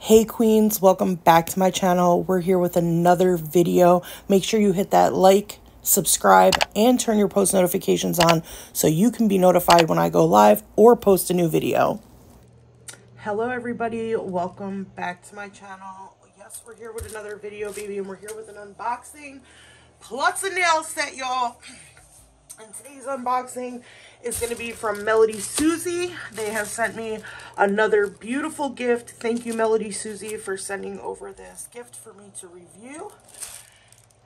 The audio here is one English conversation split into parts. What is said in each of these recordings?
Hey queens, welcome back to my channel. We're here with another video. Make sure you hit that like, subscribe, and turn your post notifications on so you can be notified when I go live or post a new video. Hello everybody, welcome back to my channel. Yes, we're here with another video, baby, and we're here with an unboxing plus a nail set, y'all. And today's unboxing is going to be from Melody Susie. They have sent me another beautiful gift. Thank you, Melody Susie, for sending over this gift for me to review.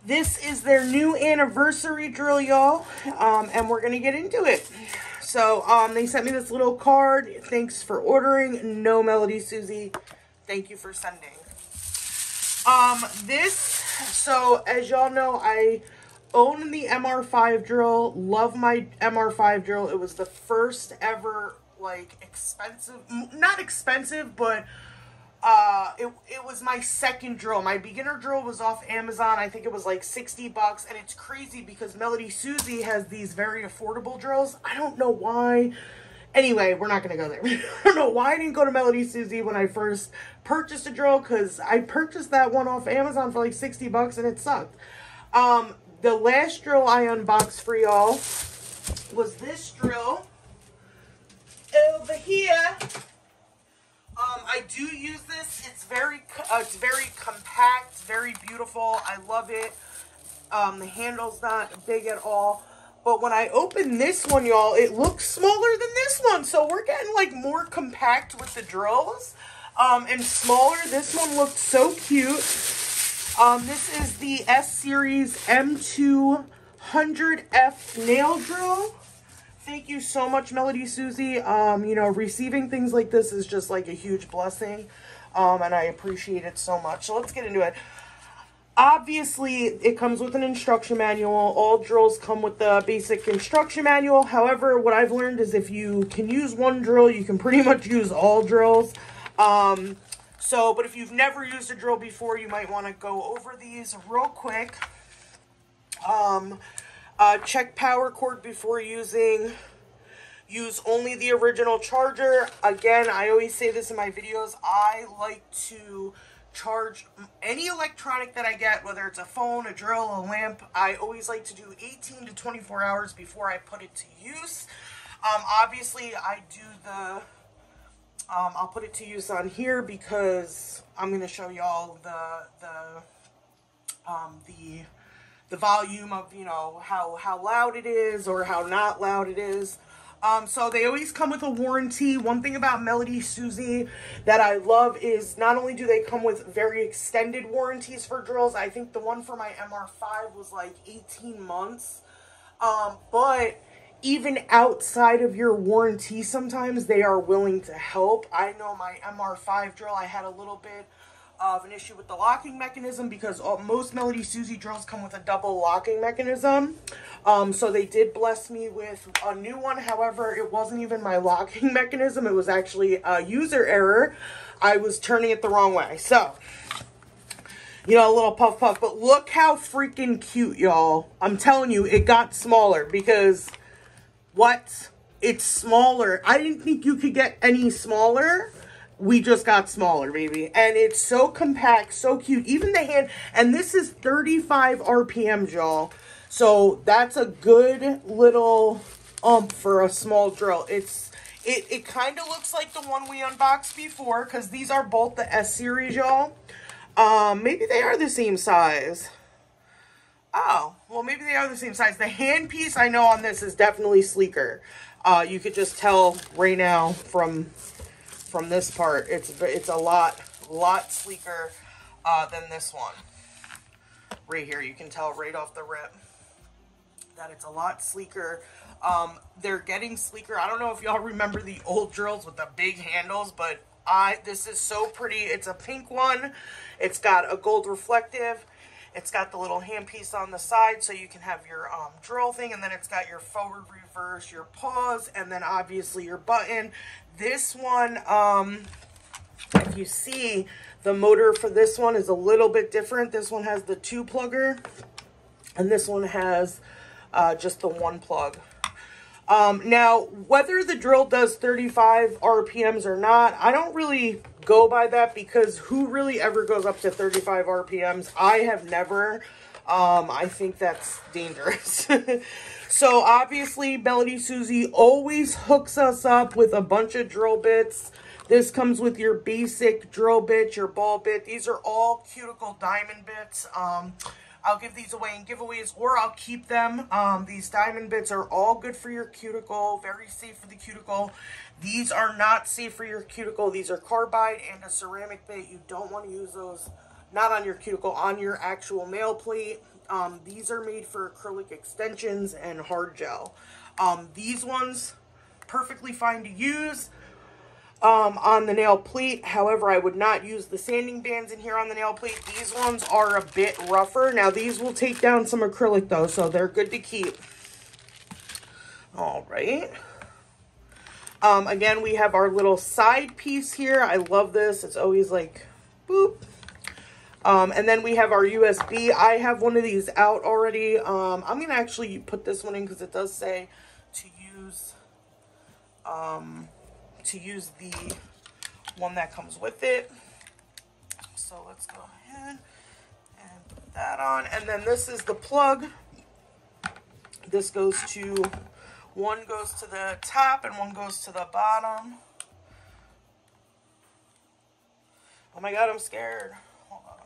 This is their new anniversary drill, y'all, and we're going to get into it. So they sent me this little card. Thanks for ordering. No, Melody Susie, thank you for sending. So as y'all know, I own the MR5 drill. Love my MR5 drill. It was the first ever, like, expensive, not expensive, but it was my second drill. My beginner drill was off Amazon. I think it was like 60 bucks, and it's crazy because Melody Susie has these very affordable drills. I don't know why. Anyway, we're not going to go there. I don't know why I didn't go to Melody Susie when I first purchased a drill, because I purchased that one off Amazon for like 60 bucks and it sucked. The last drill I unboxed for y'all was this drill over here. I do use this. It's very compact, very beautiful. I love it. The handle's not big at all. But when I open this one, y'all, it looks smaller than this one. So we're getting like more compact with the drills and smaller. This one looked so cute. This is the S-Series M200F nail drill. Thank you so much, Melody Susie. You know, receiving things like this is just like a huge blessing. And I appreciate it so much. So let's get into it. Obviously, it comes with an instruction manual. All drills come with the basic instruction manual. However, what I've learned is if you can use one drill, you can pretty much use all drills. But if you've never used a drill before, you might want to go over these real quick. Check power cord before using. Use only the original charger. Again, I always say this in my videos. I like to charge any electronic that I get, whether it's a phone, a drill, a lamp. I always like to do 18 to 24 hours before I put it to use. Obviously, I do the... I'll put it to use on here because I'm going to show y'all the volume of, you know, how loud it is or how not loud it is. So they always come with a warranty. One thing about Melody Susie that I love is not only do they come with very extended warranties for drills. I think the one for my MR5 was like 18 months. But even outside of your warranty, sometimes they are willing to help. I know my MR5 drill, I had a little bit of an issue with the locking mechanism because most Melody Susie drills come with a double locking mechanism. So they did bless me with a new one. However, it wasn't even my locking mechanism. It was actually a user error. I was turning it the wrong way. So, you know, a little puff puff. But look how freaking cute, y'all. I'm telling you, it got smaller because... What? It's smaller. I didn't think you could get any smaller. We just got smaller, baby. And it's so compact, so cute. Even the hand. And this is 35 RPMs, y'all. So that's a good little for a small drill. It kind of looks like the one we unboxed before, because these are both the S-Series, y'all. Maybe they are the same size. Oh, well, maybe they are the same size. The handpiece I know on this is definitely sleeker. You could just tell right now from this part. It's a lot sleeker than this one. Right here, you can tell right off the rip that it's a lot sleeker. They're getting sleeker. I don't know if y'all remember the old drills with the big handles, but this is so pretty. It's a pink one. It's got a gold reflective. It's got the little handpiece on the side so you can have your drill thing, and then it's got your forward, reverse, your pause, and then obviously your button. This one, if you see, the motor for this one is a little bit different. This one has the 2-plugger, and this one has just the 1 plug. Now, whether the drill does 35 RPMs or not, I don't really go by that, because who really ever goes up to 35 RPMs? I have never. I think that's dangerous. So obviously, Melody Susie always hooks us up with a bunch of drill bits. This comes with your basic drill bit, your ball bit. These are all cuticle diamond bits. I'll give these away in giveaways, or I'll keep them. These diamond bits are all good for your cuticle, very safe for the cuticle. These are not safe for your cuticle. These are carbide and a ceramic bit. You don't want to use those, not on your cuticle, on your actual nail plate. These are made for acrylic extensions and hard gel. These ones, perfectly fine to use on the nail plate. However, I would not use the sanding bands in here on the nail plate. These ones are a bit rougher. Now, these will take down some acrylic though, so they're good to keep. All right. Again, we have our little side piece here. I love this. It's always like, boop. And then we have our USB. I have one of these out already. I'm going to actually put this one in because it does say to use the one that comes with it. So let's go ahead and put that on. And then this is the plug. This goes to, one goes to the top and one goes to the bottom. Oh my God, I'm scared. Hold on.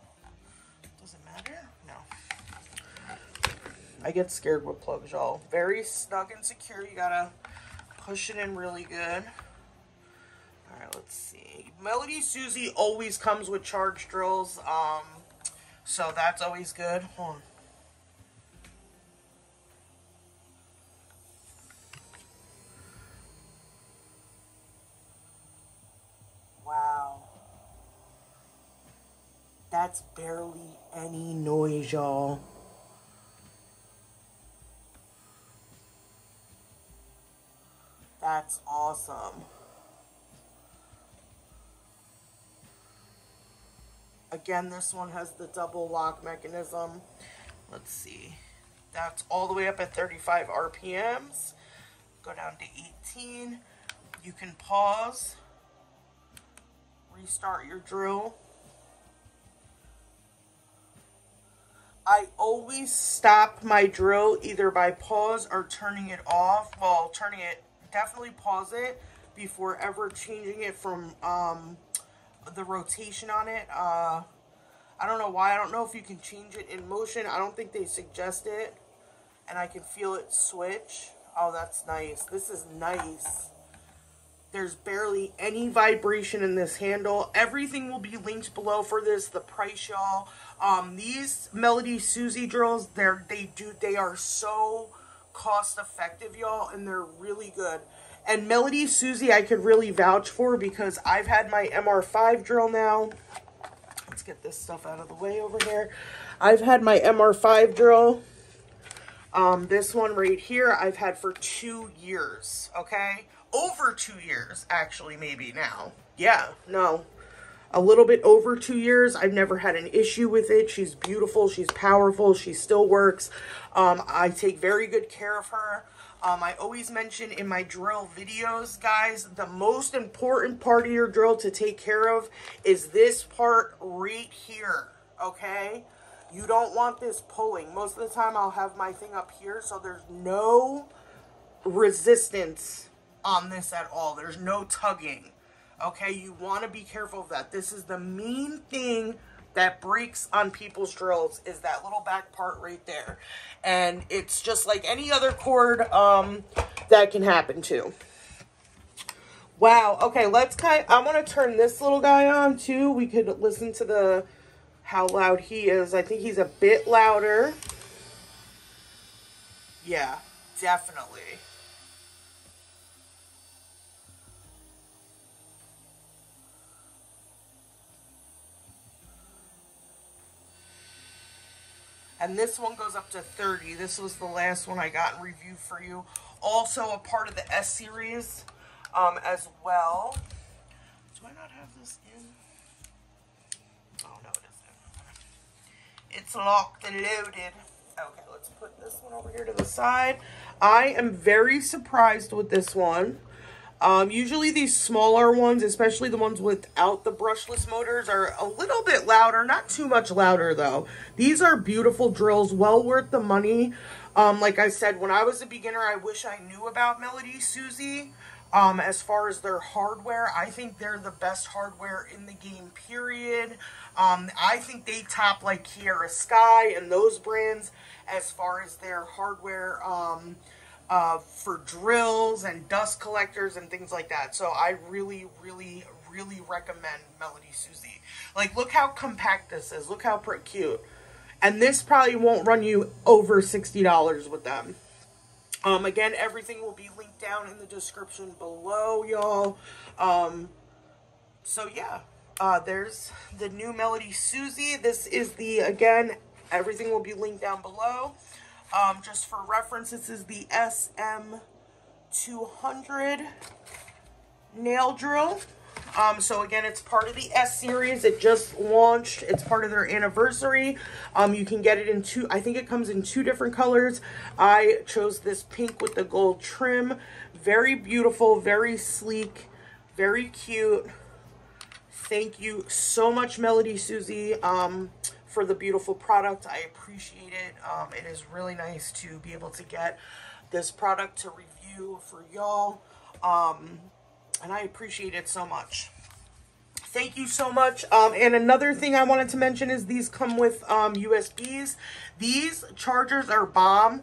Does it matter? No. I get scared with plugs, y'all. Very snug and secure. You gotta push it in really good. All right, let's see. Melody Susie always comes with charge drills, so that's always good. Hold on. Wow. That's barely any noise, y'all. That's awesome. Again, this one has the double lock mechanism. Let's see. That's all the way up at 35 RPMs. Go down to 18. You can pause. Restart your drill. I always stop my drill either by pause or turning it off. Well, turning it, definitely pause it before ever changing it from the rotation on it. I don't know why. I don't know if you can change it in motion. I don't think they suggest it. And I can feel it switch. Oh, that's nice. This is nice. There's barely any vibration in this handle. Everything will be linked below for this. The price, y'all. These Melody Susie drills, they are so cost effective, y'all, and they're really good. And Melody Susie I could really vouch for because I've had my MR5 drill now. Let's get this stuff out of the way over here. I've had my MR5 drill. This one right here I've had for 2 years, okay? Over 2 years, actually, maybe now. Yeah, no. A little bit over 2 years. I've never had an issue with it. She's beautiful. She's powerful. She still works. I take very good care of her. I always mention in my drill videos, guys, the most important part of your drill to take care of is this part right here, okay? You don't want this pulling. Most of the time I'll have my thing up here so there's no resistance on this at all. There's no tugging, okay? You want to be careful of that. This is the main thing that breaks on people's drills, is that little back part right there. And it's just like any other cord that can happen to. Wow. Okay, I want to turn this little guy on too. We could listen to how loud he is. I think he's a bit louder. Yeah, definitely. And this one goes up to 30. This was the last one I got in review for you. Also a part of the S series as well. Do I not have this in? Oh, no, it isn't. It's locked and loaded. Okay, let's let's put this one over here to the side. I am very surprised with this one. Usually these smaller ones, especially the ones without the brushless motors, are a little bit louder. Not too much louder, though. These are beautiful drills, well worth the money. Like I said, when I was a beginner, I wish I knew about Melody Susie. As far as their hardware, I think they're the best hardware in the game, period. I think they top like Kiara Sky and those brands as far as their hardware, for drills and dust collectors and things like that. So I really, really, really recommend Melody Susie. Like, look how compact this is. Look how pretty cute. And this probably won't run you over $60 with them. Again, everything will be linked down in the description below, y'all. So yeah, there's the new Melody Susie. This is the, again, everything will be linked down below. Just for reference, this is the SM200 nail drill. So again, it's part of the S series. It just launched. It's part of their anniversary. You can get it in two, I think it comes in 2 different colors. I chose this pink with the gold trim. Very beautiful, very sleek, very cute. Thank you so much, Melody Susie, for the beautiful product. I appreciate it. It is really nice to be able to get this product to review for y'all. And I appreciate it so much. Thank you so much. And another thing I wanted to mention is these come with USBs. These chargers are bomb.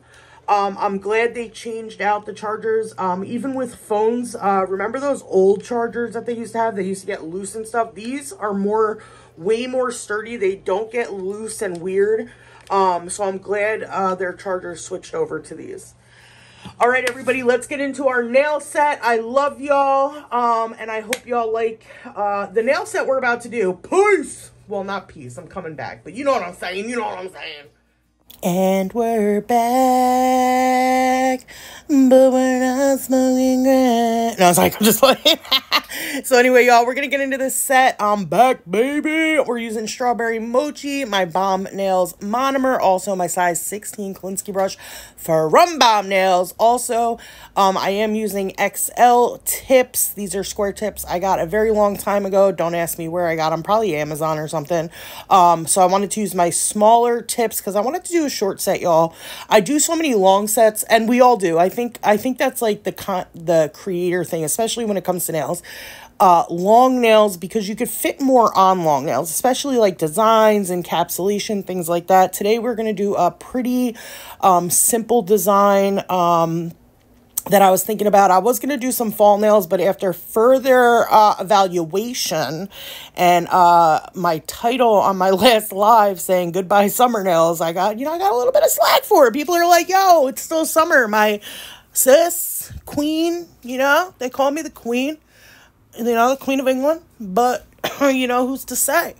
I'm glad they changed out the chargers. Even with phones, remember those old chargers that they used to have? They used to get loose and stuff. These are way more sturdy. They don't get loose and weird. So I'm glad their chargers switched over to these. All right, everybody, let's get into our nail set. I love y'all, and I hope y'all like the nail set we're about to do. Peace! Well, not peace. I'm coming back, but you know what I'm saying. You know what I'm saying. And we're back, but we're not smoking grass. No, I was like, I'm just playing. So anyway, y'all, we're going to get into this set. I'm back, baby. We're using Strawberry Mochi, my Bomb Nails monomer, also my size 16 Kolinsky brush from Bomb Nails. Also, I am using XL tips. These are square tips I got a very long time ago. Don't ask me where I got them. Probably Amazon or something. So I wanted to use my smaller tips because I wanted to do a short set, y'all. I do so many long sets, and we all do. I think that's like the creator thing, especially when it comes to nails. Long nails, because you could fit more on long nails, especially like designs, encapsulation, things like that. Today we're going to do a pretty simple design that I was thinking about. I was going to do some fall nails, but after further evaluation and my title on my last live saying goodbye summer nails, I got a little bit of slack for it. People are like, yo, it's still summer. My sis, queen, they call me the queen. The Queen of England, but, who's to say?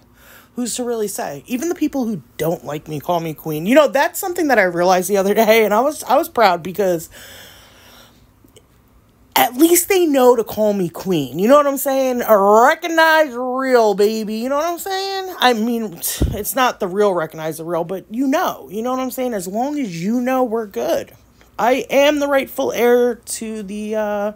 Who's to really say? Even the people who don't like me call me queen. That's something that I realized the other day, and I was proud because at least they know to call me queen. You know what I'm saying? Recognize real, baby. You know what I'm saying? I mean, it's not the real recognize the real, but you know what I'm saying? As long as you know, we're good. I am the rightful heir to the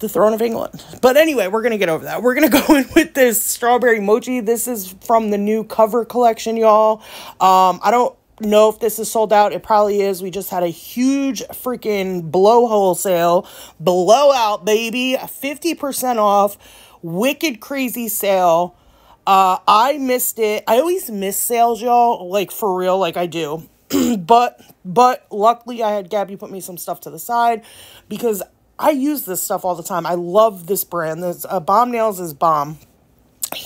throne of England. But anyway, we're going to get over that. We're going to go in with this Strawberry Mochi. This is from the new cover collection, y'all. I don't know if this is sold out. It probably is. We just had a huge freaking blowhole sale. Blowout, baby. 50% off. Wicked crazy sale. I missed it. I always miss sales, y'all. Like, for real, like I do. But luckily I had Gabby put me some stuff to the side because I use this stuff all the time. I love this brand. This Bomb Nails is bomb.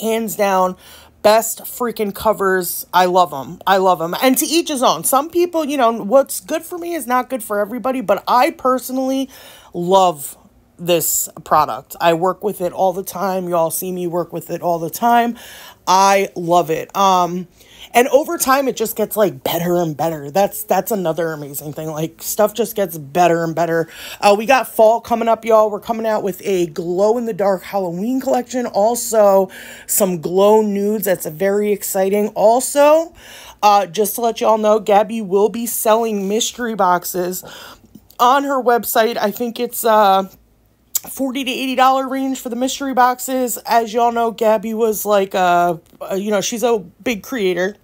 Hands down, best freaking covers. I love them. I love them. And to each his own. Some people, what's good for me is not good for everybody. But I personally love this product. I work with it all the time. Y'all see me work with it all the time. I love it. And over time, it just gets like better and better. That's another amazing thing. Like stuff just gets better and better. We got fall coming up, y'all. We're coming out with a glow in the dark Halloween collection. Also, some glow nudes. That's very exciting. Also, just to let y'all know, Gabby will be selling mystery boxes on her website. I think it's $40 to $80 range for the mystery boxes. As y'all know, Gabby was like, you know, she's a big creator.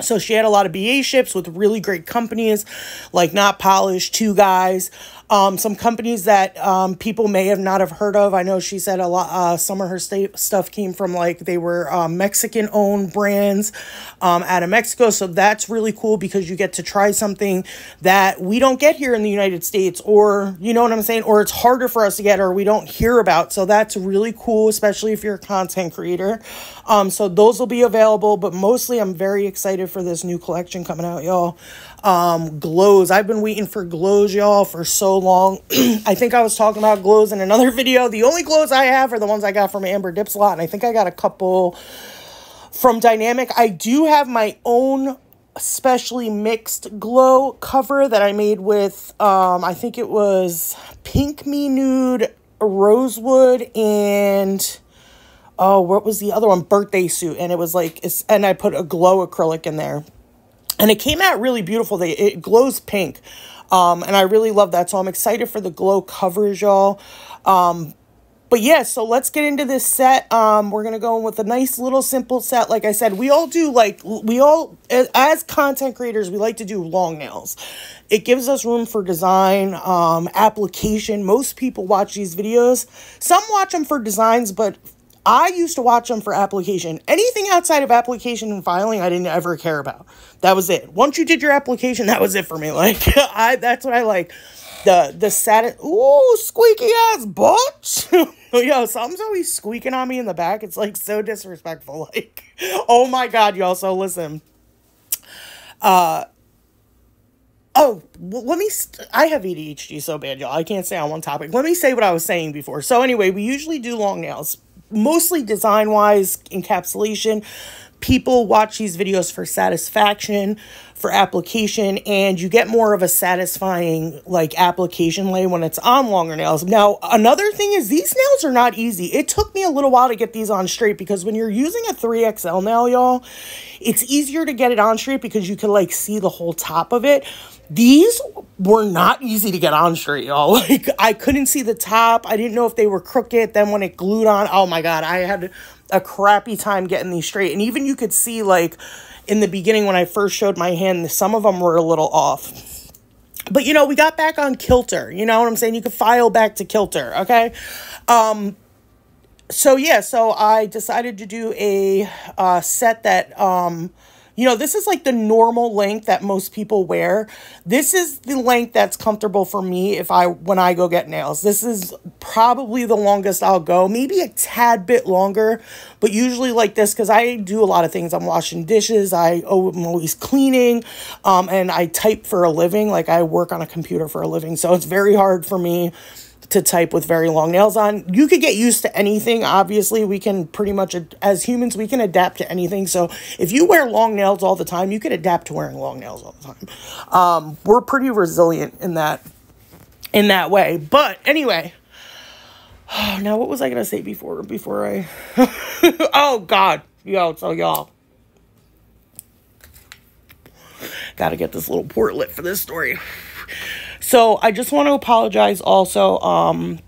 So she had a lot of BA ships with really great companies like Not Polished, Two Guys, some companies that people may have not have heard of. I know she said a lot. Some of her stuff came from like they were Mexican-owned brands out of Mexico. So that's really cool because you get to try something that we don't get here in the United States, or you know what I'm saying, or it's harder for us to get, or we don't hear about. So that's really cool, especially if you're a content creator. So those will be available, but mostly I'm very excited for this new collection coming out, y'all. Glows. I've been waiting for glows, y'all, for so long. I think I was talking about glows in another video. The only glows I have are the ones I got from Amber Dipslot, and I think I got a couple from Dynamic. I do have my own specially mixed glow cover that I made with, I think it was Pink Me Nude, Rosewood, and oh, what was the other one? Birthday Suit. And it was like, and I put a glow acrylic in there. And it came out really beautiful. It glows pink. And I really love that. So I'm excited for the glow covers, y'all. But yeah, so let's get into this set. We're going to go in with a nice little simple set. Like I said, we all do like, as content creators, we like to do long nails. It gives us room for design, application. Most people watch these videos. Some watch them for designs, but I used to watch them for application. Anything outside of application and filing, I didn't ever care about. That was it. Once you did your application, that was it for me. Like, that's what I like. The satin, ooh, squeaky ass bitch. Yo, something's always squeaking on me in the back. It's like so disrespectful. Like, oh my God, y'all. So listen. Oh, let me, I have ADHD so bad, y'all. I can't stay on one topic. Let me say what I was saying before. So anyway, we usually do long nails. Mostly design-wise, encapsulation. People watch these videos for satisfaction, for application, and you get more of a satisfying, like, application lay when it's on longer nails. Now, another thing is these nails are not easy. It took me a little while to get these on straight because when you're using a 3XL nail, y'all, it's easier to get it on straight because you can, like, see the whole top of it. These were not easy to get on straight, y'all. Like, I couldn't see the top. I didn't know if they were crooked. Then when it glued on, oh my God, I had a crappy time getting these straight. And even you could see, like, in the beginning when I first showed my hand, some of them were a little off. But, you know, we got back on kilter. You know what I'm saying? You could file back to kilter, okay? So, yeah, so I decided to do a set that, you know, this is like the normal length that most people wear. This is the length that's comfortable for me when I go get nails. This is probably the longest I'll go, maybe a tad bit longer, but usually like this because I do a lot of things. I'm washing dishes. I'm always cleaning, and I type for a living. Like I work on a computer for a living, so it's very hard for me to type with very long nails on. You could get used to anything. Obviously, we can pretty much, as humans, we can adapt to anything. So if you wear long nails all the time, you could adapt to wearing long nails all the time. We're pretty resilient in that way. But anyway, now what was I going to say before I, oh God, yo, so y'all, got to get this little portlet for this story. So I just want to apologize also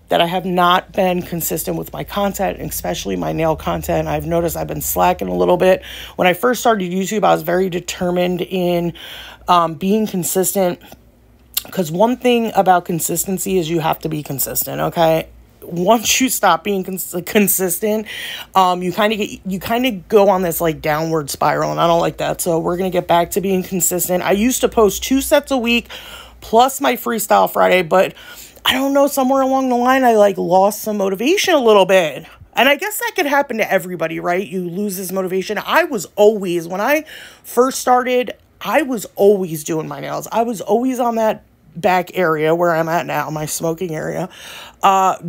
that I have not been consistent with my content, especially my nail content. I've noticed I've been slacking a little bit. When I first started YouTube, I was very determined in being consistent because one thing about consistency is you have to be consistent, okay? Once you stop being consistent, you kind of go on this like downward spiral, and I don't like that. So we're going to get back to being consistent. I used to post 2 sets a week plus my Freestyle Friday, but I don't know, somewhere along the line, I like lost some motivation a little bit. And I guess that could happen to everybody, right? You lose this motivation. I was always, when I first started, I was always doing my nails. I was always on that back area where I'm at now, my smoking area,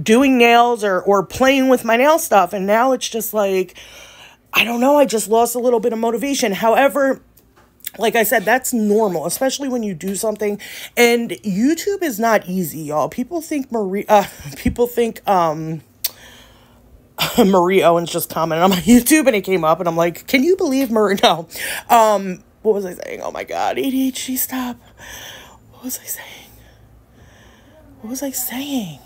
doing nails or playing with my nail stuff. And now it's just like, I don't know, I just lost a little bit of motivation. However, like I said, that's normal, especially when you do something. And YouTube is not easy, y'all. People think Marie Owens just commented on my YouTube and it came up and I'm like, can you believe Marie? No. What was I saying? Oh my God, ADHD, stop. What was I saying? What was I saying?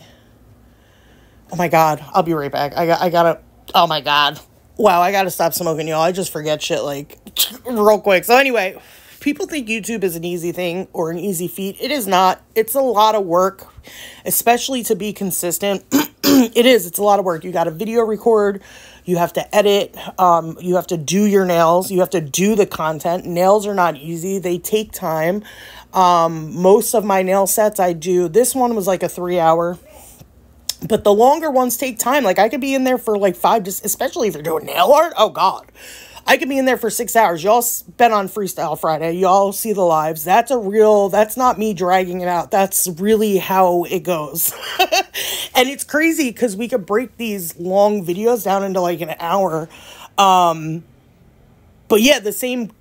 Oh my God, I'll be right back. I gotta, oh my God. Wow, I gotta stop smoking, y'all. I just forget shit like real quick. So anyway, people think YouTube is an easy thing or an easy feat. It is not. It's a lot of work, especially to be consistent. It is. It's a lot of work. You got to video record. You have to edit. You have to do your nails. You have to do the content. Nails are not easy. They take time. Most of my nail sets I do. This one was like a 3-hour. But the longer ones take time. Like I could be in there for like 5 to, especially if you're doing nail art. Oh God. I could be in there for 6 hours. Y'all been on Freestyle Friday. Y'all see the lives. That's not me dragging it out. That's really how it goes. And it's crazy because we could break these long videos down into like an hour. But yeah, the same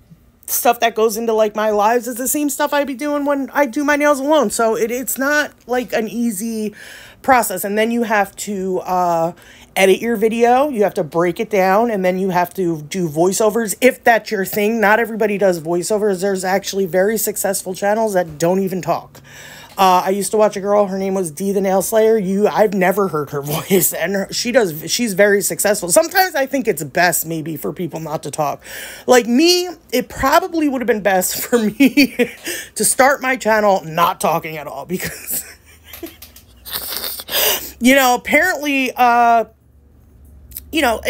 stuff that goes into like my lives is the same stuff I'd be doing when I do my nails alone. So it's not like an easy process. And then you have to edit your video, you have to break it down, and then you have to do voiceovers if that's your thing. Not everybody does voiceovers. There's actually very successful channels that don't even talk. I used to watch a girl, her name was Dee the Nail Slayer. I've never heard her voice, and she's very successful. Sometimes I think it's best maybe for people not to talk. Like me, it probably would have been best for me to start my channel not talking at all because you know, apparently you know,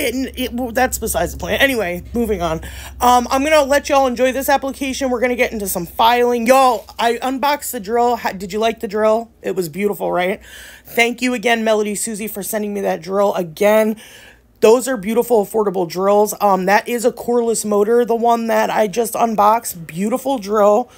that's besides the point. Anyway, moving on. I'm going to let y'all enjoy this application. We're going to get into some filing. Y'all, I unboxed the drill. Did you like the drill? It was beautiful, right? Thank you again, Melody Susie, for sending me that drill again. Those are beautiful, affordable drills. That is a coreless motor, the one that I just unboxed. Beautiful drill.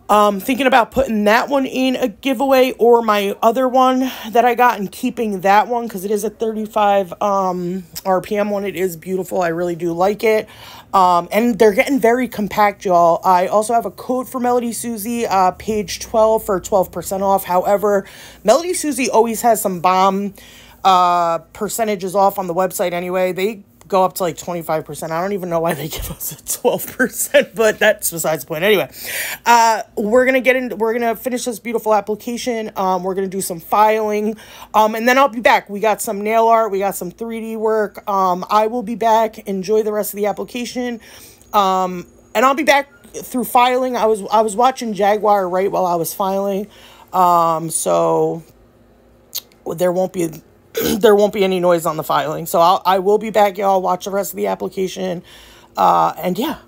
Thinking about putting that one in a giveaway or my other one that I got and keeping that one because it is a 35 RPM one. It is beautiful. I really do like it. And they're getting very compact, y'all. I also have a code for Melody Susie, page 12 for 12% off. However, Melody Susie always has some bomb percentages off on the website anyway. They go up to like 25%. I don't even know why they give us a 12%, but that's besides the point. Anyway, we're gonna finish this beautiful application. We're gonna do some filing, and then I'll be back. We got some nail art, we got some 3D work. I will be back. Enjoy the rest of the application, and I'll be back through filing. I was watching Jaguar right while I was filing, so there won't be any noise on the filing. So I will be back, y'all. Watch the rest of the application. And yeah.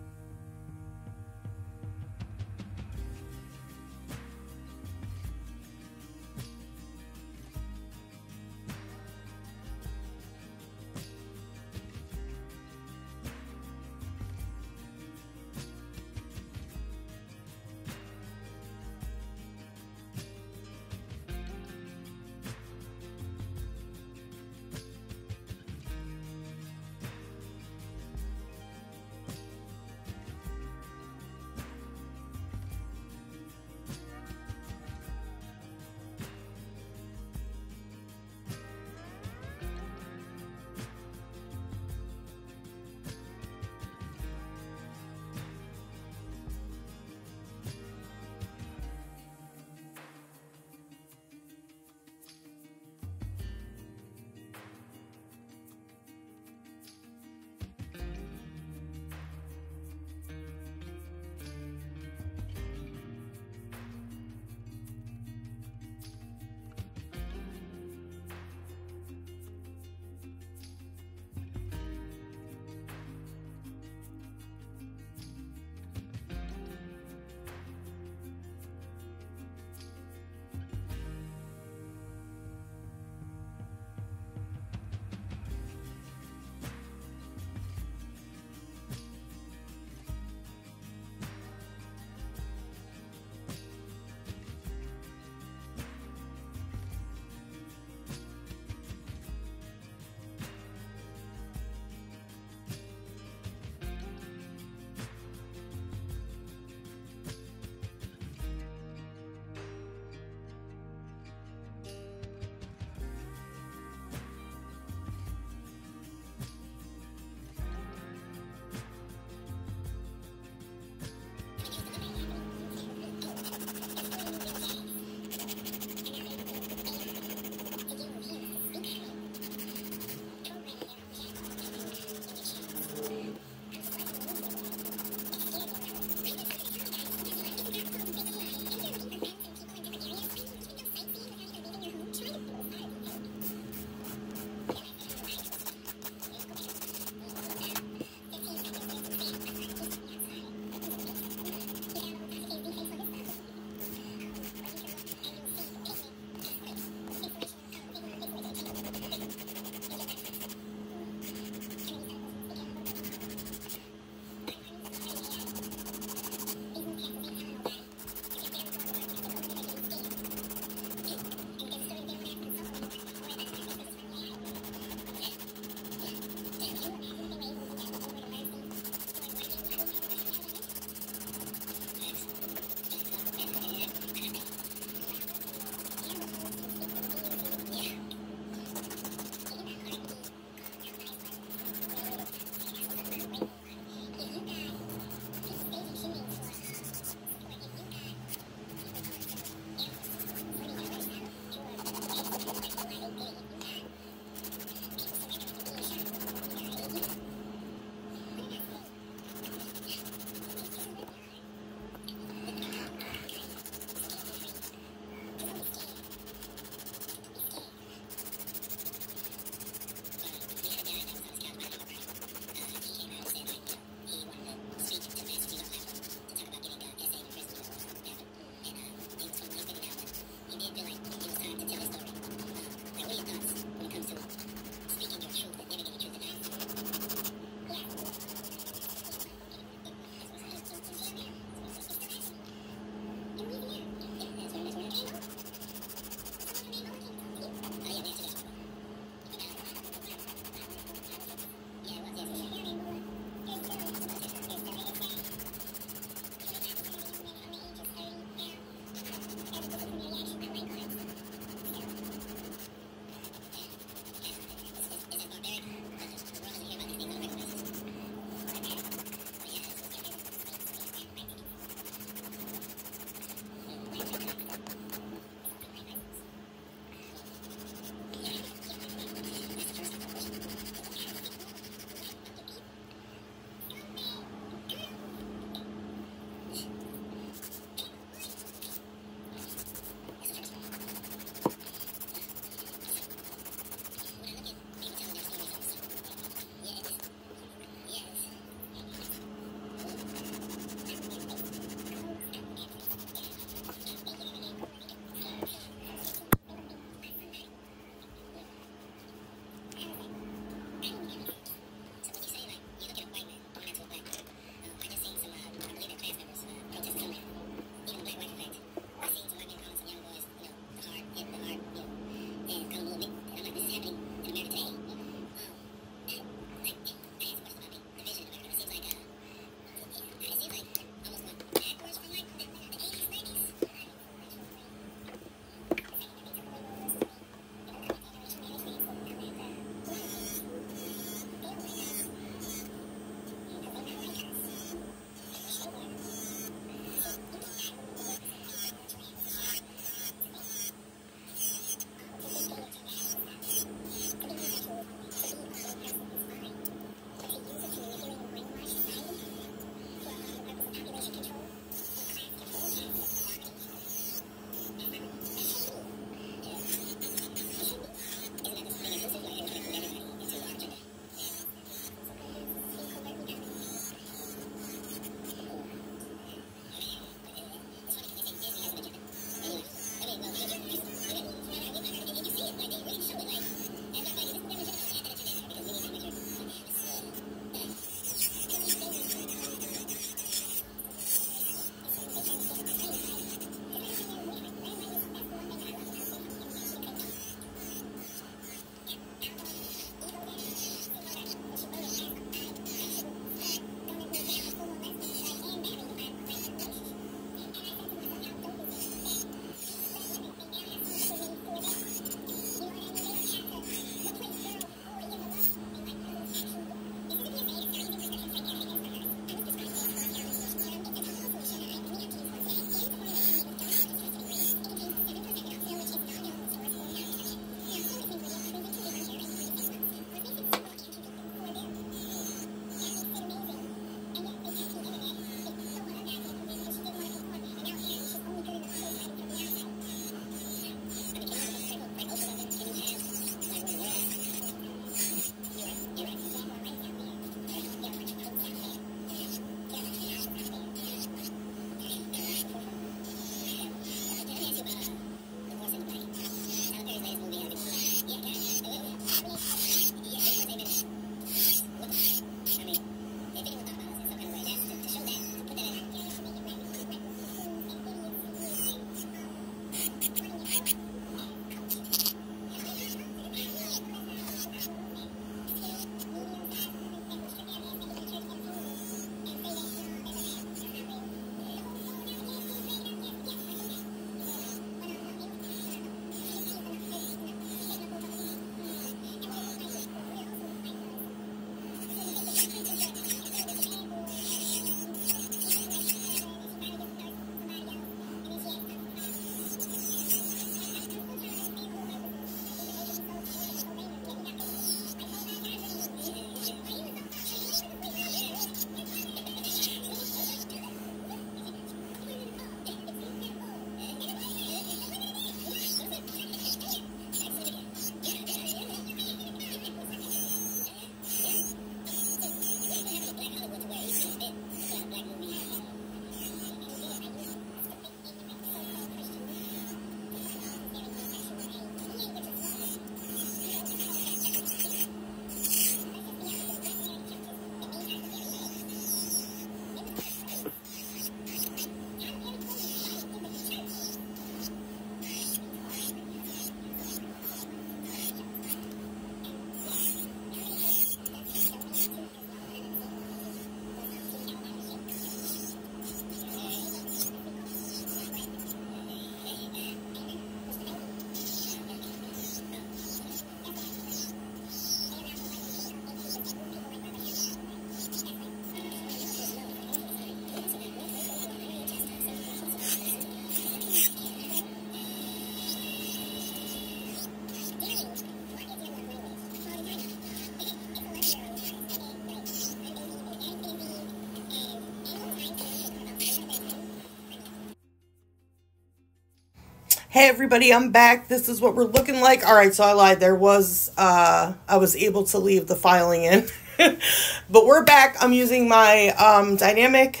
Hey everybody, I'm back. This is what we're looking like. All right, so I lied. There was, I was able to leave the filing in. But we're back. I'm using my dynamic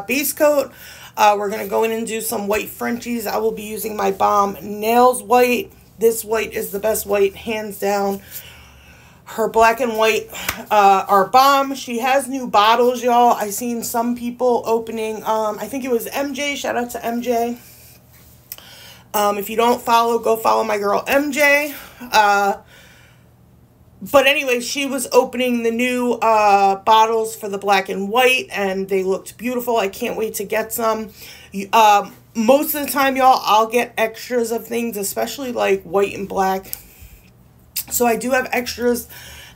base coat. We're going to go in and do some white Frenchies. I will be using my Balm Nails White. This white is the best white, hands down. Her black and white are bomb. She has new bottles, y'all. I seen some people opening, I think it was MJ. Shout out to MJ. If you don't follow, go follow my girl MJ. But anyway, she was opening the new bottles for the black and white, and they looked beautiful. I can't wait to get some. Most of the time, y'all, I'll get extras of things, especially like white and black. So I do have extras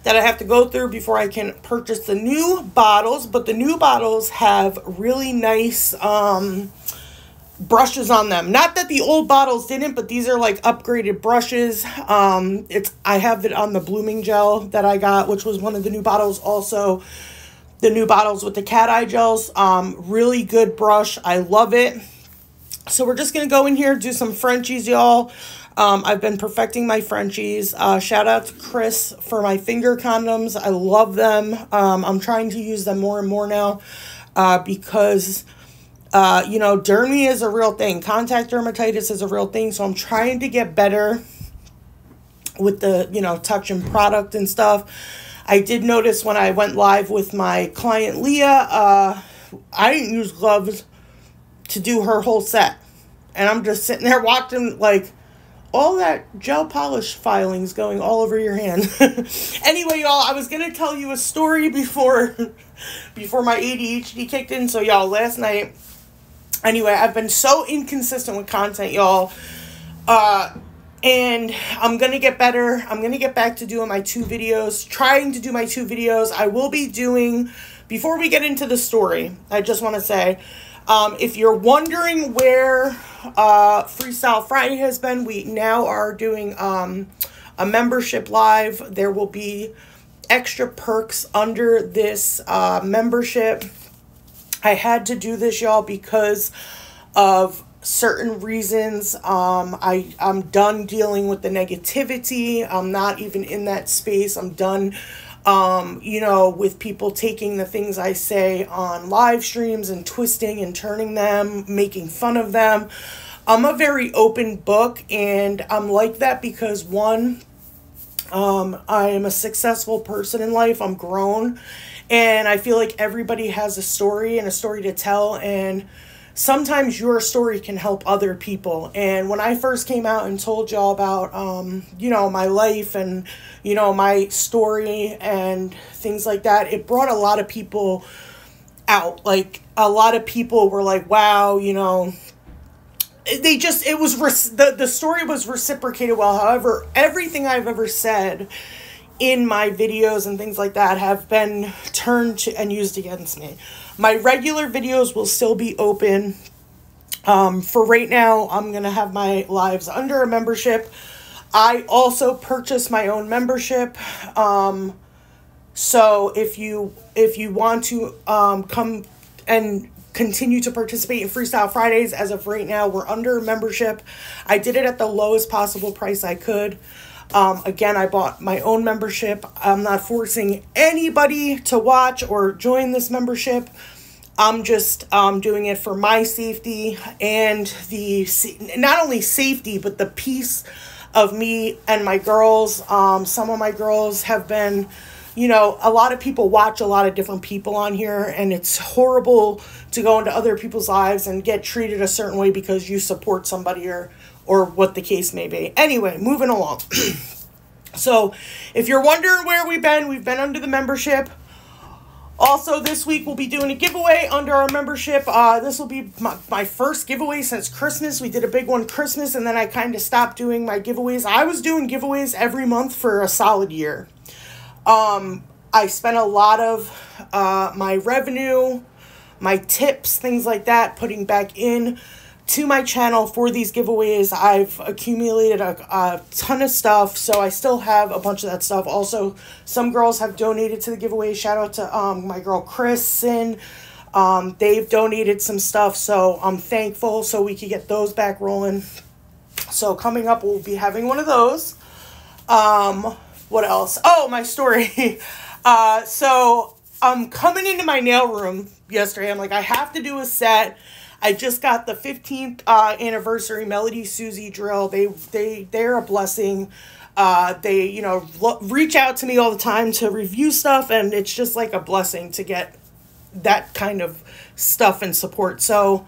that I have to go through before I can purchase the new bottles. But the new bottles have really nice brushes on them. Not that the old bottles didn't, but these are like upgraded brushes. I have it on the blooming gel that I got, which was one of the new bottles also. the new bottles with the cat eye gels. Really good brush. I love it. So we're just going to go in here, do some Frenchies, y'all. I've been perfecting my Frenchies. Shout out to Chris for my finger condoms. I love them. I'm trying to use them more and more now because, you know, dermy is a real thing. Contact dermatitis is a real thing. So I'm trying to get better with the, you know, touching product and stuff. I did notice when I went live with my client Leah, I didn't use gloves to do her whole set. And I'm just sitting there watching, like, all that gel polish filings going all over your hand. Anyway, y'all, I was going to tell you a story before my ADHD kicked in. So, y'all, last night, anyway, I've been so inconsistent with content, y'all. And I'm going to get better. I'm going to get back to doing my 2 videos, trying to do my 2 videos. I will be doing, before we get into the story, I just want to say, if you're wondering where Freestyle Friday has been, we now are doing a membership live. There will be extra perks under this membership. I had to do this, y'all, because of certain reasons. I'm done dealing with the negativity. I'm not even in that space. I'm done you know, with people taking the things I say on live streams and twisting and turning them, making fun of them. I'm a very open book, and I'm like that because, one, I am a successful person in life. I'm grown, and I feel like everybody has a story and a story to tell, and sometimes your story can help other people. And when I first came out and told y'all about, you know, my life and, you know, my story and things like that, it brought a lot of people out. Like, a lot of people were like, wow, you know, they just, it was, the story was reciprocated well. However, everything I've ever said in my videos and things like that have been turned to and used against me. My regular videos will still be open. For right now, I'm going to have my lives under a membership. I also purchased my own membership. So if you want to come and continue to participate in Freestyle Fridays, as of right now, we're under a membership. I did it at the lowest possible price I could. Again, I bought my own membership. I'm not forcing anybody to watch or join this membership. I'm just doing it for my safety and not only safety, but the peace of me and my girls. Some of my girls have been, you know, a lot of people watch a lot of different people on here, and it's horrible to go into other people's lives and get treated a certain way because you support somebody or what the case may be. Anyway, moving along. So if you're wondering where we've been under the membership. Also, this week we'll be doing a giveaway under our membership. This will be my first giveaway since Christmas. We did a big one Christmas, and then I kind of stopped doing my giveaways. I was doing giveaways every month for a solid year. I spent a lot of my revenue, my tips, things like that, putting back in to my channel for these giveaways. I've accumulated a ton of stuff, so I still have a bunch of that stuff. Also, some girls have donated to the giveaway. Shout out to my girl Kristen. They've donated some stuff, so I'm thankful, so we could get those back rolling. So coming up, we'll be having one of those. What else? Oh, my story. So I'm coming into my nail room yesterday. I'm like, I have to do a set. I just got the 15th anniversary Melody Susie drill. They're a blessing. They, you know, reach out to me all the time to review stuff, and it's just like a blessing to get that kind of stuff and support. So,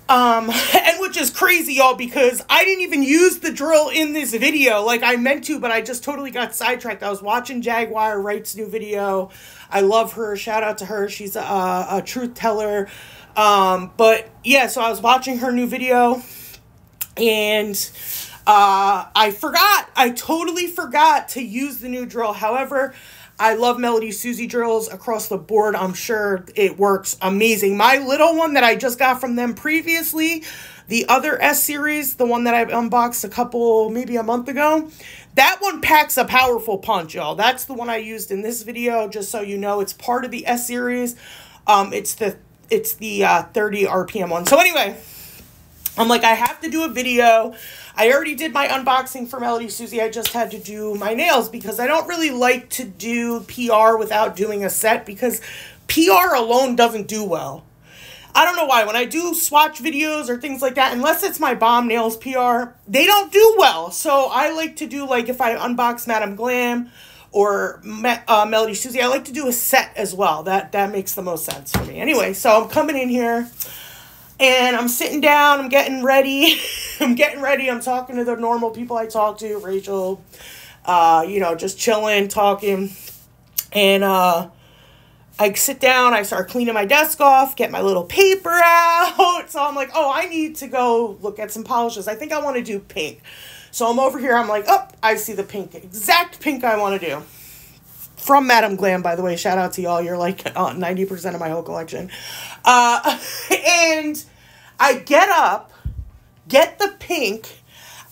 and which is crazy, y'all, because I didn't even use the drill in this video like I meant to, but I just totally got sidetracked. I was watching Jaguar Wright's new video. I love her. Shout out to her. She's a truth teller. But yeah, so I was watching her new video, and I totally forgot to use the new drill. However, I love Melody Susie drills across the board. I'm sure it works amazing. My little one that I just got from them previously, the other S series, the one that I unboxed maybe a month ago, that one packs a powerful punch, y'all. That's the one I used in this video, just so you know. It's part of the S series. It's the 30 RPM one. So anyway, I'm like, I have to do a video. I already did my unboxing for Melody Susie. I just had to do my nails because I don't really like to do PR without doing a set because PR alone doesn't do well. I don't know why. When I do swatch videos or things like that, unless it's my Bomb Nails PR, they don't do well. So I like to do, like, if I unbox Madame Glam or Melody Susie, I like to do a set as well. That makes the most sense for me. Anyway, so I'm coming in here. And I'm sitting down, I'm getting ready. I'm talking to the normal people I talk to, Rachel, you know, just chilling, talking. And I sit down, I start cleaning my desk off, get my little paper out. So I'm like, oh, I need to go look at some polishes. I think I want to do pink. So I'm over here, I'm like, oh, I see the pink, exact pink I want to do. From Madame Glam, by the way. Shout out to y'all. You're like 90% of my whole collection. And I get up, get the pink.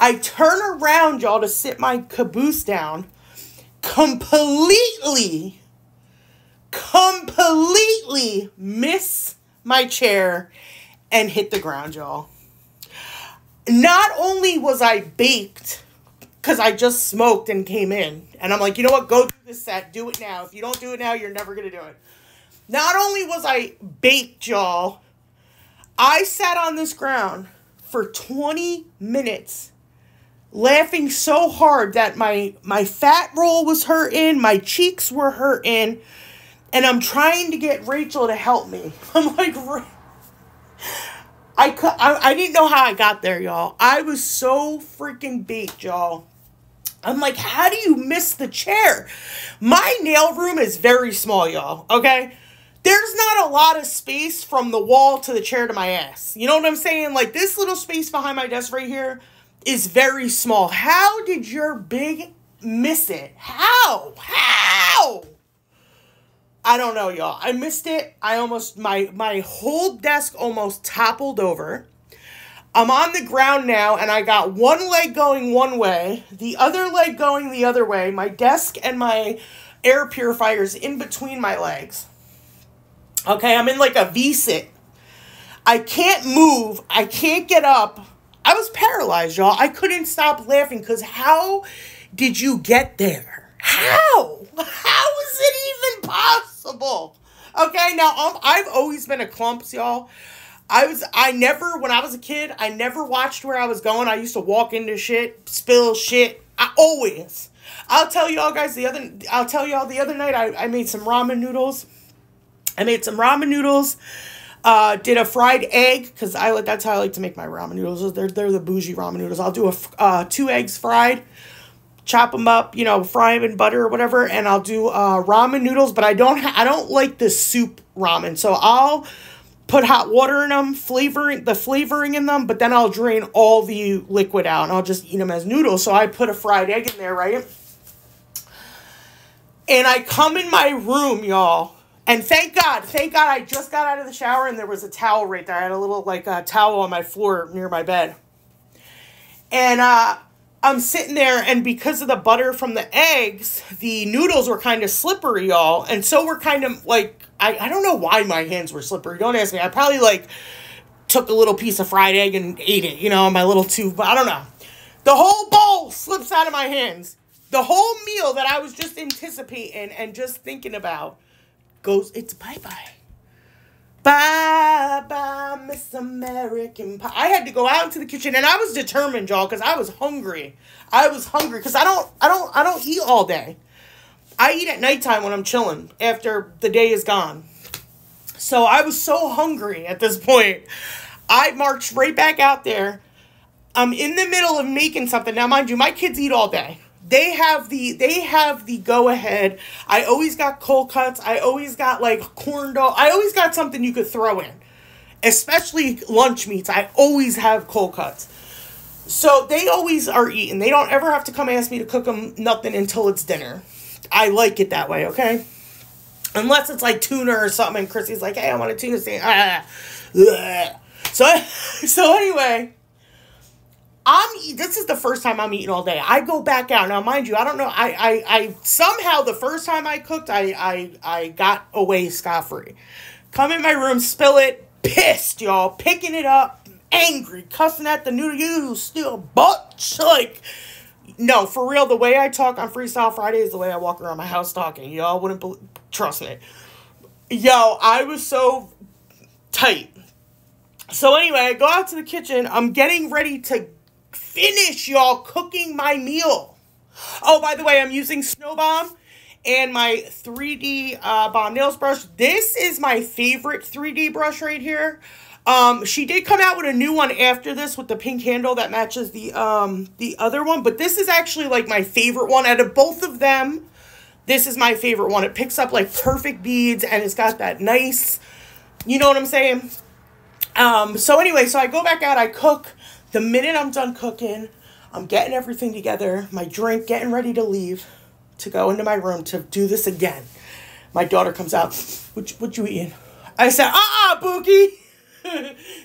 I turn around, y'all, to sit my caboose down. Completely miss my chair and hit the ground, y'all. Not only was I baked, because I just smoked and came in. And I'm like, you know what? Go do this set. Do it now. If you don't do it now, you're never going to do it. Not only was I baked, y'all, I sat on this ground for 20 minutes laughing so hard that my fat roll was hurting, my cheeks were hurting, and I'm trying to get Rachel to help me. I'm like, I didn't know how I got there, y'all. I was so freaking baked, y'all. I'm like, how do you miss the chair? My nail room is very small, y'all, okay? There's not a lot of space from the wall to the chair to my ass. You know what I'm saying? Like, this little space behind my desk right here is very small. How did your big miss it? How? I don't know, y'all. I missed it. My whole desk almost toppled over. I'm on the ground now, and I got one leg going one way, the other leg going the other way, my desk and my air purifier's in between my legs. Okay, I'm in like a V-sit. I can't move. I can't get up. I was paralyzed, y'all. I couldn't stop laughing because how did you get there? How? How is it even possible? Okay, now I've always been a clumps, y'all. When I was a kid, I never watched where I was going. I used to walk into shit, spill shit. I'll tell y'all the other night I made some ramen noodles. Did a fried egg, because that's how I like to make my ramen noodles. They're the bougie ramen noodles. I'll do 2 eggs fried, chop them up, you know, fry them in butter or whatever, and I'll do ramen noodles, but I don't like the soup ramen. So I'll put hot water in them, flavoring in them, but then I'll drain all the liquid out and I'll just eat them as noodles. So I put a fried egg in there, right? And I come in my room, y'all, and thank God, I just got out of the shower and there was a towel right there. I had a little, towel on my floor near my bed. And I'm sitting there, and because of the butter from the eggs, the noodles were kind of slippery, y'all. And so were kind of, I don't know why my hands were slippery. Don't ask me. I probably, took a little piece of fried egg and ate it, you know, in my little tube. But I don't know. The whole bowl slips out of my hands. The whole meal that I was just anticipating and just thinking about it's bye-bye. Bye-bye, Miss American Pie. I had to go out into the kitchen, and I was determined, y'all, because I was hungry. Because I don't eat all day. I eat at nighttime when I'm chilling, after the day is gone. So I was so hungry at this point. I marched right back out there. I'm in the middle of making something. Now, mind you, my kids eat all day. They have the go-ahead. I always got cold cuts. I always got, corn dog. I always got something you could throw in. Especially lunch meats. I always have cold cuts. So they always are eating. They don't ever have to come ask me to cook them nothing until it's dinner. I like it that way, okay? Unless it's like tuna or something, and Chrissy's like, hey, I want a tuna steak. So anyway, this is the first time I'm eating all day. I go back out. Now, mind you, I don't know. I somehow the first time I cooked, I got away scot-free. Come in my room, spill it, pissed, y'all, picking it up, angry, cussing at the noodle, you still butch. Like, no, for real, the way I talk on Freestyle Friday is the way I walk around my house talking. Y'all wouldn't trust me. Yo, I was so tight. So anyway, I go out to the kitchen. I'm getting ready to finish, y'all, cooking my meal. Oh, by the way, I'm using Snow Bomb and my 3D Bomb Nails brush. This is my favorite 3D brush right here. She did come out with a new one after this with the pink handle that matches the other one. But this is actually like my favorite one. Out of both of them, this is my favorite one. It picks up like perfect beads and it's got that nice, you know what I'm saying? So anyway, so I go back out, I cook. The minute I'm done cooking, I'm getting everything together, my drink, getting ready to leave, to go into my room to do this again. My daughter comes out, what you eating? I said, Bookie.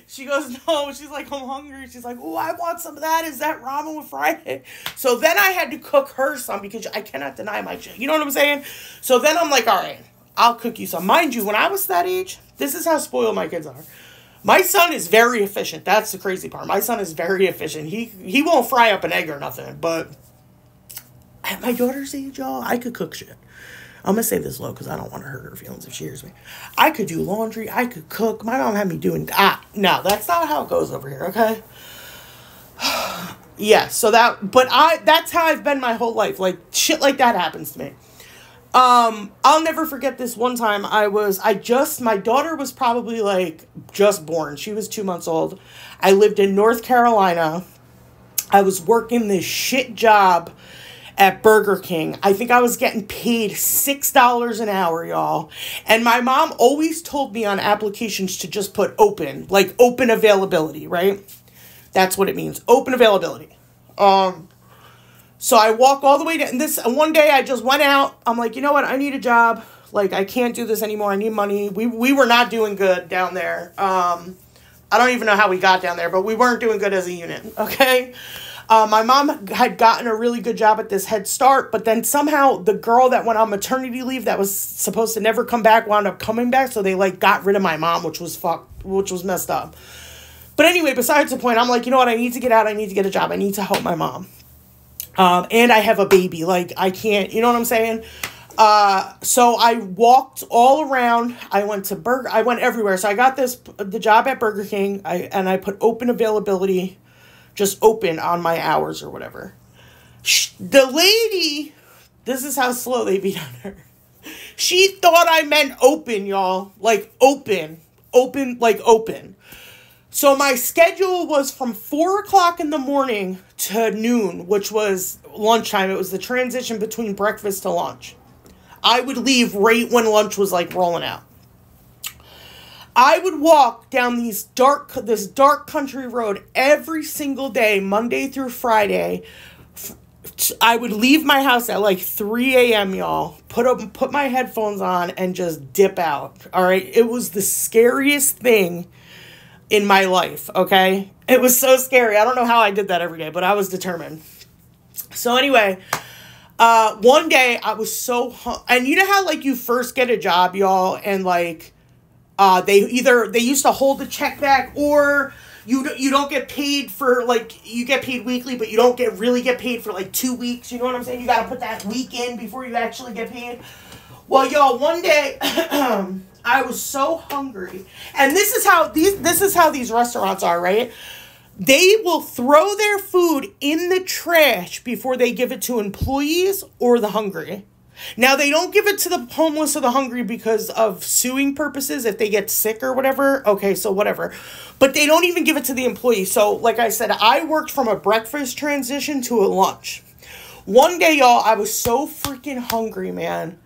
She goes, no. She's like, I'm hungry. She's like, oh, I want some of that. Is that ramen with fried egg? So then I had to cook her some because I cannot deny my shit. You know what I'm saying? So then I'm like, all right, I'll cook you some. Mind you, when I was that age, this is how spoiled my kids are. My son is very efficient. That's the crazy part. My son is very efficient. He won't fry up an egg or nothing. But at my daughter's age, y'all, I could cook shit. I'm going to say this low because I don't want to hurt her feelings if she hears me. I could do laundry. I could cook. My mom had me doing... no, that's not how it goes over here, okay? Yeah, so that... But that's how I've been my whole life. Like, shit like that happens to me. I'll never forget this one time my daughter was probably like just born. She was 2 months old. I lived in North Carolina. I was working this shit job at Burger King. I think I was getting paid $6 an hour, y'all. And my mom always told me on applications to just put open, like open availability, right? That's what it means. Open availability. So I walk all the way down. One day I just went out. I'm like, you know what? I need a job. Like, I can't do this anymore. I need money. We were not doing good down there. I don't even know how we got down there, but we weren't doing good as a unit. Okay. My mom had gotten a really good job at this Head Start, but then somehow the girl that went on maternity leave that was supposed to never come back wound up coming back. So they like got rid of my mom, which was messed up. But anyway, besides the point, I'm like, you know what? I need to get out. I need to get a job. I need to help my mom. And I have a baby, like, I can't, you know what I'm saying? So I walked all around. I went everywhere. So I got the job at Burger King, and I put open availability, just open on my hours or whatever. The lady, this is how slow they be on her. She thought I meant open, y'all, like open. So my schedule was from 4 o'clock in the morning to noon, which was lunchtime. It was the transition between breakfast to lunch. I would leave right when lunch was like rolling out. I would walk down this dark country road every single day, Monday through Friday. I would leave my house at like 3 a.m., y'all. Put my headphones on and just dip out. All right. It was the scariest thing in my life, okay? It was so scary. I don't know how I did that every day, but I was determined. So anyway, one day I was so and you know how like you first get a job, y'all, and like they used to hold the check back, or you don't get paid for, like, you get paid weekly, but you don't really get paid for like 2 weeks. You know what I'm saying? You got to put that week in before you actually get paid. Well, y'all, one day I was so hungry, and this is how these restaurants are, right? They will throw their food in the trash before they give it to employees or the hungry. Now, they don't give it to the homeless or the hungry because of suing purposes if they get sick or whatever. Okay, so whatever. But they don't even give it to the employees. So, like I said, I worked from a breakfast transition to a lunch. One day, y'all, I was so freaking hungry, man.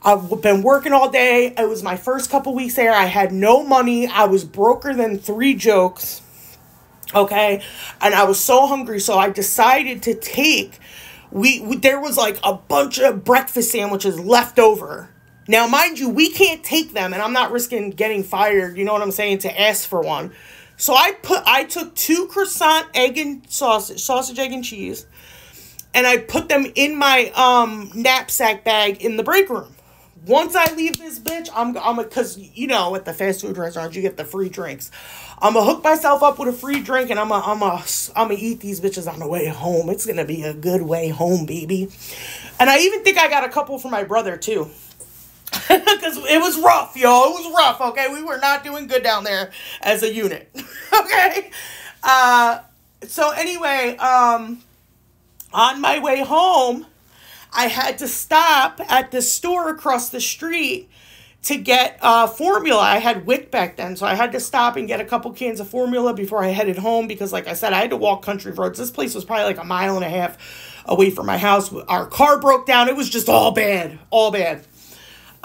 I've been working all day. It was my first couple weeks there. I had no money. I was broker than 3 jokes. Okay? And I was so hungry, so I decided to take there was like a bunch of breakfast sandwiches left over. Now, mind you, we can't take them, and I'm not risking getting fired, you know what I'm saying, to ask for one. So I took 2 croissant, egg and sausage, egg and cheese, and I put them in my knapsack bag in the break room. Once I leave this bitch, because, you know, at the fast food restaurants, you get the free drinks. I'm going to hook myself up with a free drink, and I'm gonna eat these bitches on the way home. It's going to be a good way home, baby. And I even think I got a couple for my brother, too. Because it was rough, y'all. It was rough, okay? We were not doing good down there as a unit, okay? So anyway, on my way home, I had to stop at the store across the street to get formula. I had WIC back then, so I had to stop and get a couple cans of formula before I headed home because, like I said, I had to walk country roads. This place was probably like 1.5 miles away from my house. Our car broke down. It was just all bad, all bad.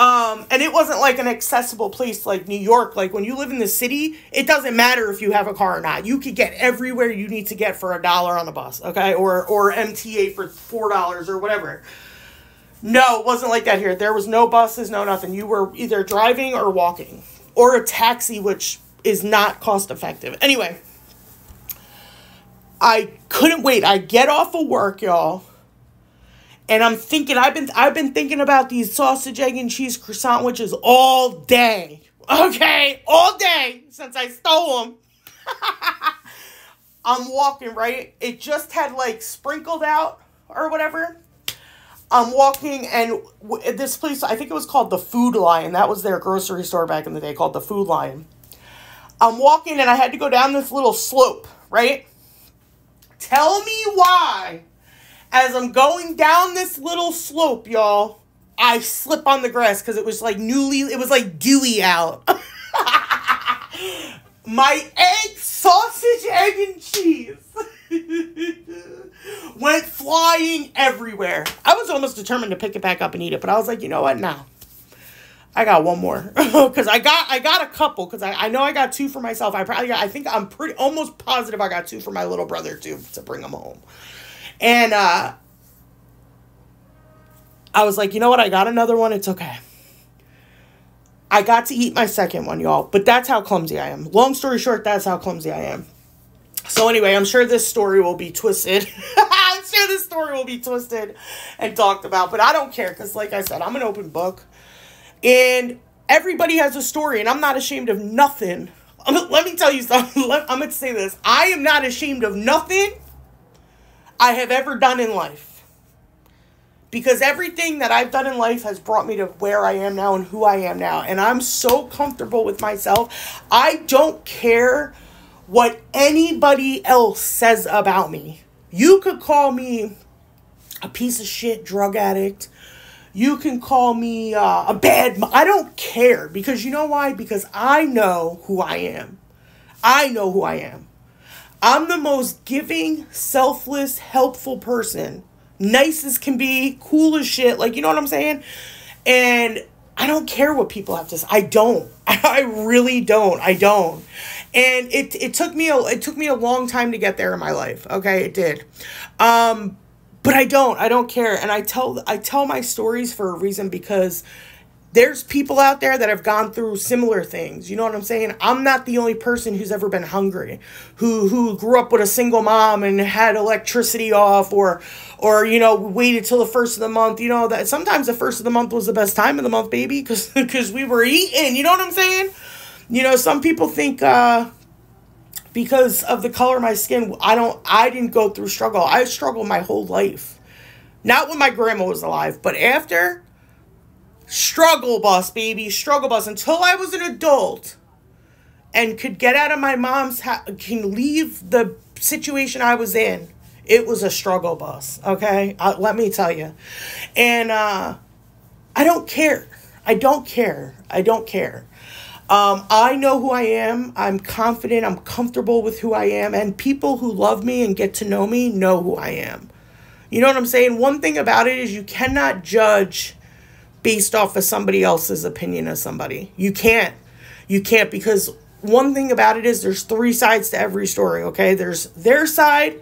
And it wasn't like an accessible place like New York. Like when you live in the city, it doesn't matter if you have a car or not. You could get everywhere you need to get for $1 on the bus, okay? Or MTA for $4 or whatever. No, it wasn't like that here. There was no buses, no nothing. You were either driving or walking. Or a taxi, which is not cost effective. Anyway, I couldn't wait. I get off of work, y'all. And I'm thinking, I've been thinking about these sausage, egg, and cheese croissant sandwiches all day. Okay? All day since I stole them. I'm walking, right? It just had like sprinkled out or whatever. I'm walking and this place, I think it was called the Food Lion. That was their grocery store back in the day, called the Food Lion. I'm walking and I had to go down this little slope, right? Tell me why. As I'm going down this little slope, y'all, I slip on the grass because it was like it was like dewy out. My sausage, egg, and cheese went flying everywhere. I was almost determined to pick it back up and eat it, but I was like, you know what? No. I got one more. Because I got a couple, because I know I got 2 for myself. I think I'm almost positive I got 2 for my little brother, too, to bring him home. And I was like, you know what? I got another one. It's okay. I got to eat my second one, y'all. But that's how clumsy I am. Long story short, that's how clumsy I am. So anyway, I'm sure this story will be twisted. I'm sure this story will be twisted and talked about. But I don't care because, like I said, I'm an open book. And everybody has a story. And I'm not ashamed of nothing. Let me tell you something. I'm going to say this. I am not ashamed of nothing I have ever done in life. Because everything that I've done in life has brought me to where I am now and who I am now. And I'm so comfortable with myself. I don't care what anybody else says about me. You could call me a piece of shit drug addict. You can call me a bad mom. I don't care. Because you know why? Because I know who I am. I know who I am. I'm the most giving, selfless, helpful person. Nice as can be, cool as shit. Like, you know what I'm saying? And I don't care what people have to say. I don't. I really don't. I don't. And it took me a long time to get there in my life. Okay, it did. But I don't care. And I tell my stories for a reason, because there's people out there that have gone through similar things. You know what I'm saying? I'm not the only person who's ever been hungry, who grew up with a single mom and had electricity off, or you know, waited till the first of the month. You know, that sometimes the first of the month was the best time of the month, baby, because we were eating. You know what I'm saying? You know, some people think because of the color of my skin, I didn't go through struggle. I struggled my whole life. Not when my grandma was alive, but after. Struggle bus, baby. Struggle bus. Until I was an adult and could get out of my mom's house, can leave the situation I was in. It was a struggle bus, okay? Let me tell you. And I don't care. I don't care. I don't care. I know who I am. I'm confident. I'm comfortable with who I am. And people who love me and get to know me know who I am. You know what I'm saying? One thing about it is you cannot judge based off of somebody else's opinion of somebody. You can't. You can't, because one thing about it is there's 3 sides to every story, okay? There's their side,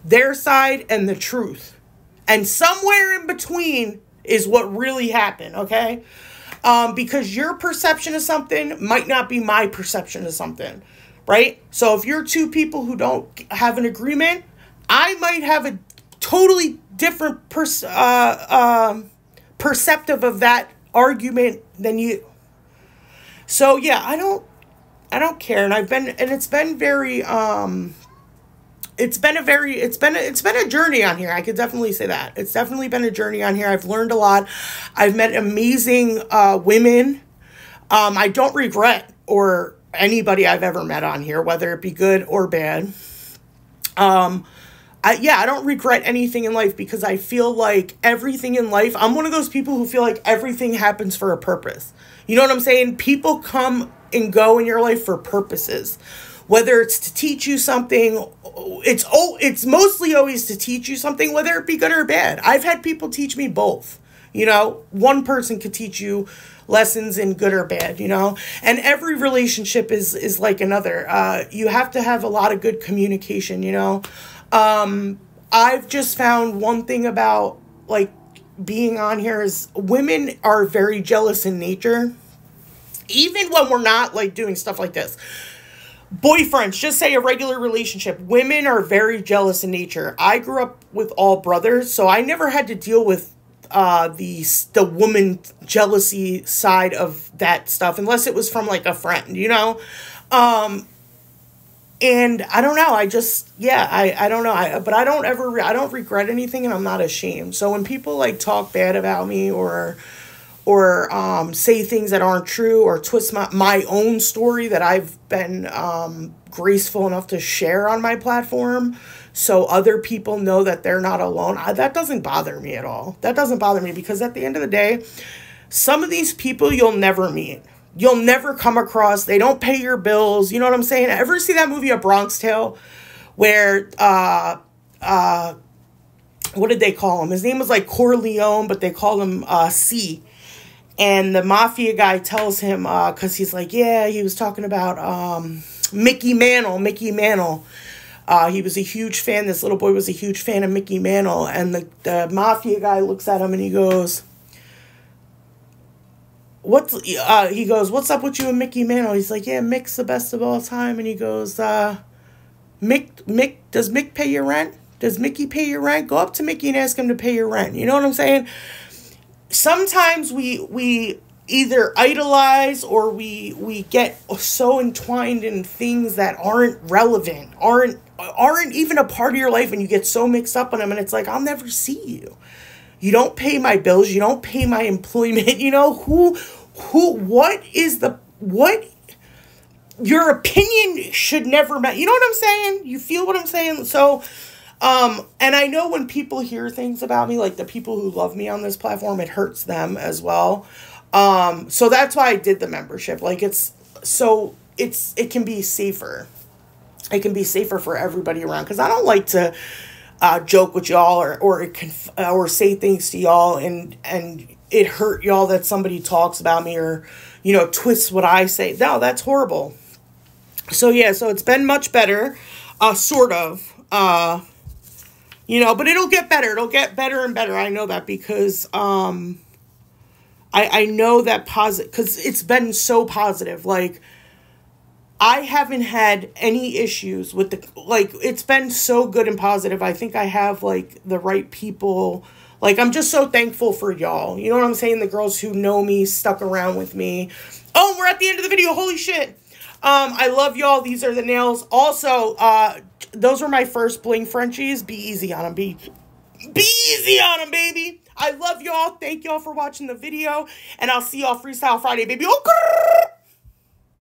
and the truth. And somewhere in between is what really happened, okay? Because your perception of something might not be my perception of something, right? So if you're two people who don't have an agreement, I might have a totally different perceptive of that argument than you. So yeah, I don't care. And it's been a journey on here. I could definitely say that. It's definitely been a journey on here. I've learned a lot. I've met amazing women. I don't regret or anybody I've ever met on here, whether it be good or bad. I don't regret anything in life because I feel like everything in life, I'm one of those people who feel like everything happens for a purpose. You know what I'm saying? People come and go in your life for purposes. Whether it's to teach you something, it's mostly always to teach you something, whether it be good or bad. I've had people teach me both. You know, one person could teach you lessons in good or bad, you know, and every relationship is like another. You have to have a lot of good communication, you know. I've just found one thing about like being on here is women are very jealous in nature, even when we're not like doing stuff like this. Boyfriends, just say a regular relationship. Women are very jealous in nature. I grew up with all brothers, so I never had to deal with the woman jealousy side of that stuff, unless it was from like a friend, you know? And I don't know, I don't know, but I don't regret anything, and I'm not ashamed. So when people like talk bad about me or say things that aren't true or twist my own story that I've been graceful enough to share on my platform so other people know that they're not alone, that doesn't bother me at all. That doesn't bother me because at the end of the day, some of these people you'll never meet. You'll never come across. They don't pay your bills. You know what I'm saying? Ever see that movie A Bronx Tale where what did they call him? His name was like Corleone, but they called him C. And the mafia guy tells him, because he's like, yeah, he was talking about Mickey Mantle. He was a huge fan. This little boy was a huge fan of Mickey Mantle. And the mafia guy looks at him and he goes, what's up with you and Mickey Mantle? He's like, yeah, Mick's the best of all time. And he goes, Mick, does Mick pay your rent? Does Mickey pay your rent? Go up to Mickey and ask him to pay your rent. You know what I'm saying? Sometimes we either idolize or we get so entwined in things that aren't relevant, aren't even a part of your life, and you get so mixed up in them, and it's like, I'll never see you. You don't pay my bills. You don't pay my employment. You know, what your opinion should never matter. You know what I'm saying? You feel what I'm saying? So, and I know when people hear things about me, like the people who love me on this platform, it hurts them as well. So that's why I did the membership. Like it can be safer. It can be safer for everybody around. Cause I don't like to, joke with y'all or say things to y'all and it hurt y'all that somebody talks about me or, you know, twists what I say. No, that's horrible. So yeah, so it's been much better, sort of, you know, but it'll get better. It'll get better and better. I know that because, I know that because it's been so positive. Like, I haven't had any issues with it's been so good and positive. I think I have, like, the right people. Like, I'm just so thankful for y'all. You know what I'm saying? The girls who know me, stuck around with me. Oh, we're at the end of the video. Holy shit. I love y'all. These are the nails. Also, those were my first Bling Frenchies. Be easy on them. Be easy on them, baby. I love y'all. Thank y'all for watching the video. And I'll see y'all Freestyle Friday, baby. Oh,